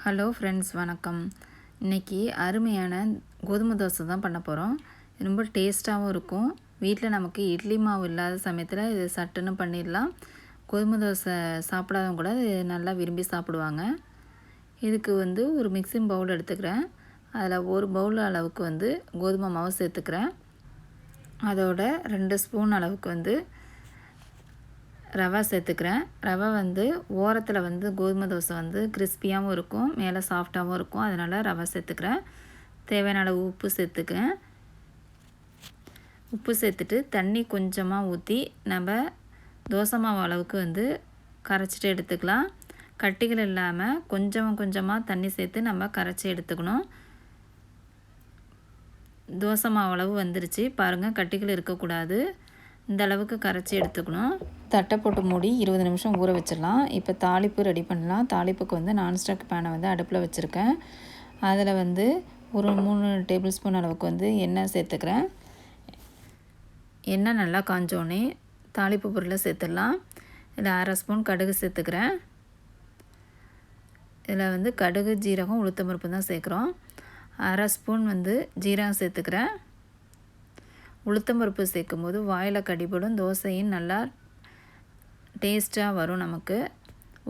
Hello friends, வணக்கம். இன்றைக்கி அருமையான கோதுமை தோசை தான் பண்ண போகிறோம். ரொம்ப டேஸ்ட்டாகவும் இருக்கும். வீட்டில் நமக்கு இட்லி மாவு இல்லாத சமயத்தில் இது சட்டுன்னு பண்ணிடலாம். கோதுமை தோசை சாப்பிடாதவங்க கூட இது நல்லா விரும்பி சாப்பிடுவாங்க. இதுக்கு ஒரு மிக்சிங் பவுல் எடுத்துக்கிறேன். அதில் ஒரு பவுல் அளவுக்கு கோதுமை மாவு சேர்த்துக்கிறேன். அதோட 2 ஸ்பூன் அளவுக்கு ரவா சேர்த்துக்கிறேன். ரவை ஓரத்தில் கோதுமை தோசை கிறிஸ்பியாகவும் இருக்கும், மேலே சாஃப்டாகவும் இருக்கும். அதனால் ரவை சேர்த்துக்கிறேன். தேவையான அளவு உப்பு சேர்த்துக்கிறேன். உப்பு சேர்த்துட்டு தண்ணி கொஞ்சமாக ஊற்றி நம்ம தோசை மாவு அளவுக்கு கரைச்சிட்டு எடுத்துக்கலாம். கட்டிகள் இல்லாமல் கொஞ்சமாக தண்ணி சேர்த்து நம்ம கரைச்சி எடுத்துக்கணும். தோசை மாவு அளவு வந்துருச்சு பாருங்கள், கட்டிகள் இருக்கக்கூடாது. இந்த அளவுக்கு கரைச்சி எடுத்துக்கணும். தட்டை போட்டு மூடி 20 நிமிஷம் ஊற வச்சிடலாம். இப்போ தாளிப்பு ரெடி பண்ணலாம். தாளிப்புக்கு நான்ஸ்டாக் பேனை அடுப்பில் வச்சுருக்கேன். அதில் ஒரு 3 டேபிள் ஸ்பூன் அளவுக்கு எண்ணெய் சேர்த்துக்கிறேன். எண்ணெய் நல்லா காஞ்சோடனே தாளிப்பு பொருளை சேர்த்துடலாம். இதில் 1/2 ஸ்பூன் கடுகு சேர்த்துக்கிறேன். இதில் கடுகு, ஜீரகம், உளுத்தம்பருப்பு தான் சேர்க்குறோம். 1/2 ஸ்பூன் ஜீரகம் சேர்த்துக்கிறேன். உளுத்தம்பருப்பு சேர்க்கும்போது வாயில் கடிபடும், தோசையும் நல்லா டேஸ்ட்டாக வரும் நமக்கு.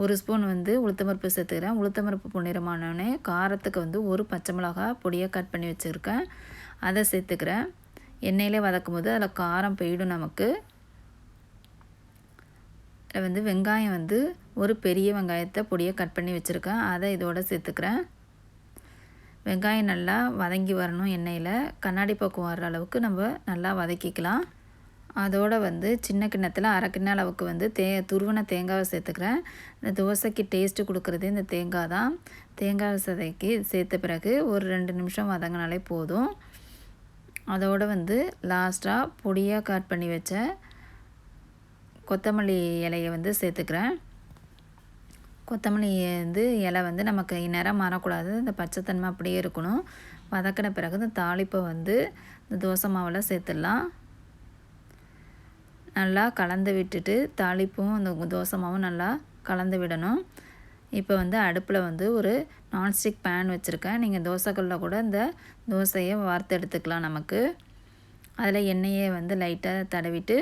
1 ஸ்பூன் உளுத்தம்பருப்பு சேர்த்துக்கிறேன். உளுத்தம்பருப்பு பொன்னிறமானோடனே காரத்துக்கு ஒரு பச்சை மிளகாய் பொடியாக கட் பண்ணி வச்சுருக்கேன், அதை சேர்த்துக்கிறேன். எண்ணெயிலே வதக்கும் போது அதில் காரம் போயிடும் நமக்கு. இதில் வெங்காயம் ஒரு பெரிய வெங்காயத்தை பொடியாக கட் பண்ணி வச்சுருக்கேன், அதை இதோடு சேர்த்துக்கிறேன். வெங்காயம் நல்லா வதங்கி வரணும். எண்ணெயில் கண்ணாடி பக்கம் வர்ற அளவுக்கு நம்ம நல்லா வதக்கிக்கலாம். அதோடு சின்ன கிண்ணத்தில் 1/2 கிண்ண அளவுக்கு துருவன தேங்காவை சேர்த்துக்கிறேன். இந்த தோசைக்கு டேஸ்ட்டு கொடுக்குறது இந்த தேங்காய் தான். தேங்காய் சதைக்கு சேர்த்த பிறகு ஒரு 2 நிமிஷம் வதங்கினாலே போதும். அதோடு லாஸ்ட்டாக பொடியாக கட் பண்ணி வச்ச கொத்தமல்லி இலையை சேர்த்துக்கிறேன். கொத்தமல்லி இலை நமக்கு நிறம் மாறக்கூடாது, இந்த பச்சைத்தன்மை அப்படியே இருக்கணும். வதக்கின பிறகு இந்த தாளிப்பை இந்த தோசை மாவில் சேர்த்துடலாம். நல்லா கலந்து விட்டுட்டு தாளிப்பும் இந்த தோசை மாவும் நல்லா கலந்து விடணும். இப்போ அடுப்பில் ஒரு நான்ஸ்டிக் பேன் வச்சுருக்கேன். நீங்கள் தோசைக்கல்லில் கூட இந்த தோசையை வார்த்து எடுத்துக்கலாம். நமக்கு அதில் எண்ணெயை லைட்டாக தடவிட்டு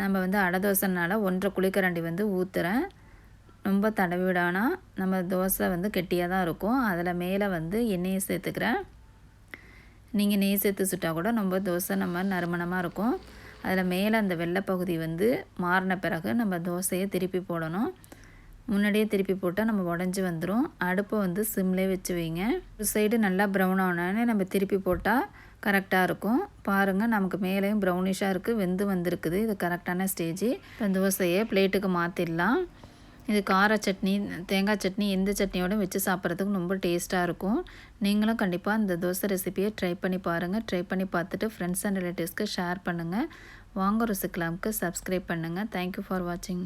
நம்ம அடை தோசைனால 1/2 குழிக்கரண்டி ஊற்றுறேன். ரொம்ப தடவி விடானா நம்ம தோசை கெட்டியாக தான் இருக்கும். அதில் மேலே எண்ணெயை சேர்த்துக்கிறேன். நீங்கள் நெய் சேர்த்து சுட்டால் கூட நம்ம தோசை நறுமணமாக இருக்கும். அதில் மேலே அந்த வெள்ளை பகுதி மாறின பிறகு நம்ம தோசையை திருப்பி போடணும். முன்னாடியே திருப்பி போட்டால் நம்ம உடஞ்சி வந்துடும். அடுப்பை சிம்லே வச்சு வைங்க. ஒரு சைடு நல்லா ப்ரௌன் ஆனோடனே நம்ம திருப்பி போட்டால் கரெக்டாக இருக்கும். பாருங்கள், நமக்கு மேலேயும் ப்ரௌனிஷாக இருக்குது, வந்திருக்குது. இது கரெக்டான ஸ்டேஜ். இப்போ தோசையை பிளேட்டுக்கு மாற்றிடலாம். இது கார சட்னி, தேங்காய் சட்னி, எந்த சட்னியோடு வச்சு சாப்பிட்றதுக்கு ரொம்ப டேஸ்ட்டாக இருக்கும். நீங்களும் கண்டிப்பாக இந்த தோசை ரெசிபியை ட்ரை பண்ணி பாருங்கள். ட்ரை பண்ணி பார்த்துட்டு ஃப்ரெண்ட்ஸ் அண்ட் ரிலேட்டிவ்ஸ்க்கு ஷேர் பண்ணுங்கள். வாங்க ருசிக்கலாம்க்கு சப்ஸ்கிரைப் பண்ணுங்கள். தேங்க்யூ ஃபார் வாட்சிங்.